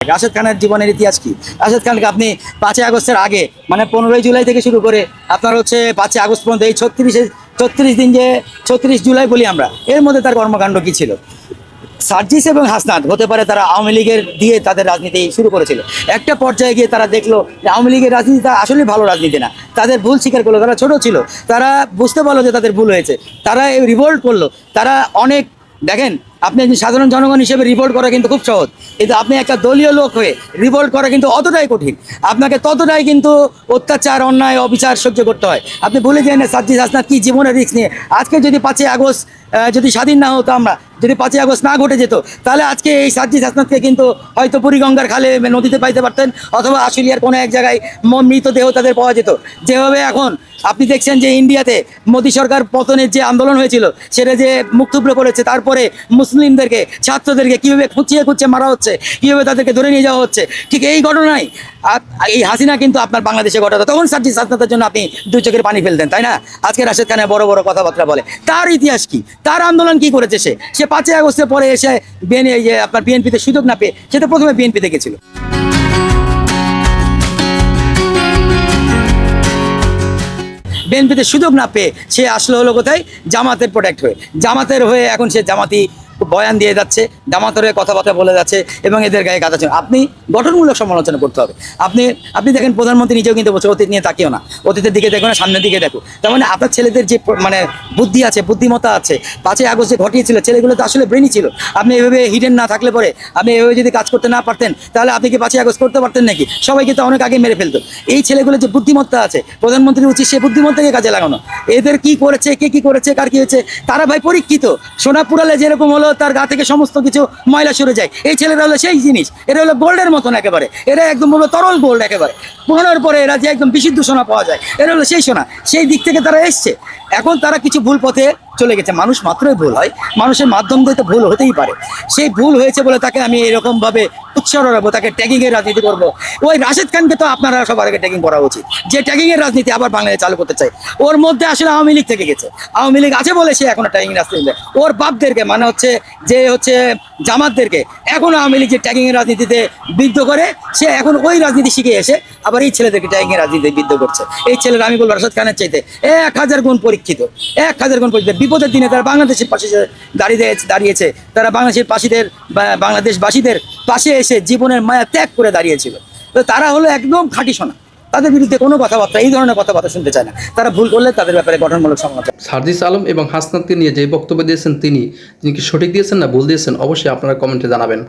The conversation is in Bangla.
রাশেদ খানের জীবনের ইতিহাস কি? রাশেদ খানকে আপনি 5ই আগস্টের আগে মানে 15ই জুলাই থেকে শুরু করে আপনার হচ্ছে 5ই আগস্ট পর্যন্ত এই 36 দিন যে 36 জুলাই বলি আমরা, এর মধ্যে তার কর্মকাণ্ড কি ছিল? সার্জিস এবং হাসনাত হতে পারে তারা আওয়ামী লীগের দিয়ে তাদের রাজনীতি শুরু করেছিল। একটা পর্যায়ে গিয়ে তারা দেখলো যে আওয়ামী লীগের রাজনীতিটা আসলে ভালো রাজনীতি না, তাদের ভুল স্বীকার করলো। তারা ছোট ছিল, তারা বুঝতে পারলো যে তাদের ভুল হয়েছে, তারা এই রিভোল্ট করলো। তারা অনেক দেখেন, আপনি একজন সাধারণ জনগণ হিসেবে রিভোল্ট করা কিন্তু খুব সহজ, কিন্তু আপনি একটা দলীয় লোক হয়ে রিভোল্ট করা কিন্তু অতটাই কঠিন। আপনাকে ততটাই কিন্তু অত্যাচার, অন্যায়, অবিচার সহ্য করতে হয়। আপনি ভুলে যান না সার্জিস হাসনাত কি জীবনের রিস্ক নিয়ে আজকে যদি 5ই আগস্ট যদি স্বাধীন না হতো, আমরা যদি 5ই আগস্ট না ঘটে যেত, তাহলে আজকে এই সার্জিস হাসনাতকে কিন্তু হয়তো বুড়িগঙ্গার খালে নদীতে পাইতে পারতেন, অথবা আশুলিয়ার কোনো এক জায়গায় মৃতদেহ তাদের পাওয়া যেত। যেভাবে এখন আপনি দেখছেন যে ইন্ডিয়াতে মোদী সরকার পতনের যে আন্দোলন হয়েছিল সেটা যে মুখ থুবড়ে পড়েছে, তারপরে মুসলিমদেরকে, ছাত্রদেরকে কীভাবে খুঁচিয়ে মারা হচ্ছে, কীভাবে তাদেরকে ধরে নিয়ে যাওয়া হচ্ছে, ঠিক এই ঘটনাই এই হাসিনা কিন্তু আপনার বাংলাদেশে ঘটাতো। তখন সার্জিস হাসনাতের জন্য আপনি দুই চোখের পানি ফেলতেন, তাই না? আজকে রাশেদ খানের বড় বড় কথাবার্তা বলে, তার ইতিহাস কি? তার আন্দোলন কি করেছে? সে 5ই আগস্টের পরে এসে আপনার বিএনপিতে সুযোগ না পেয়ে, সে তো প্রথমে বিএনপিতে গেছিল। বিএনপিতে সুযোগ না পেয়ে সে আসলে হলো কোথায়? জামাতের প্রোটেক্ট হয়ে, জামাতের হয়ে এখন সে জামাতি বয়ান দিয়ে যাচ্ছে, জামাতের হয়ে কথাবার্তা বলে যাচ্ছে এবং এদের গায়ে কাঁদাচ্ছে। আপনি গঠনমূলক সমালোচনা করতে হবে। আপনি দেখেন প্রধানমন্ত্রী নিজেও কিন্তু বলছে অতীত নিয়ে তাকিও না, অতীতের দিকে দেখো না, সামনের দিকে দেখো। তার মানে আপনার ছেলেদের যে মানে বুদ্ধি আছে, বুদ্ধিমত্তা আছে, 5ই আগস্ট যে ঘটিয়েছিল, ছেলেগুলো তো আসলে ব্রেনই ছিল। আপনি এভাবে হিডেন না থাকলে পরে, আপনি এভাবে যদি কাজ করতে না পারতেন, তাহলে আপনি কি 5ই আগস্ট করতে পারতেন নাকি? সবাইকে তো অনেক আগে মেরে ফেলতো। এই ছেলেগুলো যে বুদ্ধিমত্তা আছে, প্রধানমন্ত্রীর উচিত সে বুদ্ধিমত্তাকে কাজে লাগানো। এদের কি করেছে, কে কি করেছে, কার কি হয়েছে, তারা ভাই পরীক্ষিত। সোনা পুরালে যেরকম হলো তার গা থেকে সমস্ত কিছু ময়লা সরে যায়, এই ছেলেরা হলো সেই জিনিস। এরা হলো গোল্ডের মতন একেবারে, এরা একদম হলো তরল গোল্ড একেবারে। পুরানোর পরে এরা যে একদম বিশুদ্ধ সোনা পাওয়া যায়, এরা হলো সেই সোনা। সেই দিক থেকে তারা এসছে। এখন তারা কিছু ভুল পথে চলে গেছে। মানুষ মাত্রই ভুল হয়, মানুষের মাধ্যম দিয়ে তো ভুল হতেই পারে। সেই ভুল হয়েছে বলে তাকে আমি এরকমভাবে উৎসাহ রাখবো, তাকে ট্যাগিংয়ের রাজনীতি করবো। ওই রাশেদ খানকে তো আপনারা সবার আগে ট্যাগিং করা উচিত, যে ট্যাগিংয়ের রাজনীতি আবার বাংলাদেশে চালু করতে চাই। ওর মধ্যে আসলে আওয়ামী লীগ থেকে গেছে, আওয়ামী লীগ আছে বলে সে এখনো ট্যাগিং রাজনীতি। ওর বাপদেরকে মানে হচ্ছে যে হচ্ছে জামাতদেরকে এখনো আওয়ামী লীগ যে ট্যাগিংয়ের রাজনীতিতে বিদ্ধ করে, সে এখন ওই রাজনীতি শিখে এসে আবার এই ছেলেদেরকে ট্যাগিংয়ের রাজনীতিতে বিদ্ধ করছে। এই ছেলেরা আমি বলবো রাশেদ খানের চাইতে 1000 গুণ পরীক্ষিত, 1000 গুণ পরীক্ষিত। বিপদের দিনে তারা বাংলাদেশের পাশে দাঁড়িয়েছে, তারা বাংলাদেশবাসীদের পাশে এসে জীবনের মায়া ত্যাগ করে দাঁড়িয়েছিল। তো তারা হলো একদম খাঁটি সোনা, তাদের বিরুদ্ধে কোনো কথাবার্তা, এই ধরনের কথাবার্তা শুনতে চায় না। তারা ভুল করলে তাদের ব্যাপারে গঠনমূলক সমালোচনা। সার্জিস আলম এবং হাসনাতকে নিয়ে যে বক্তব্য দিয়েছেন তিনি কি সঠিক দিয়েছেন না ভুল দিয়েছেন, অবশ্যই আপনারা কমেন্টে জানাবেন।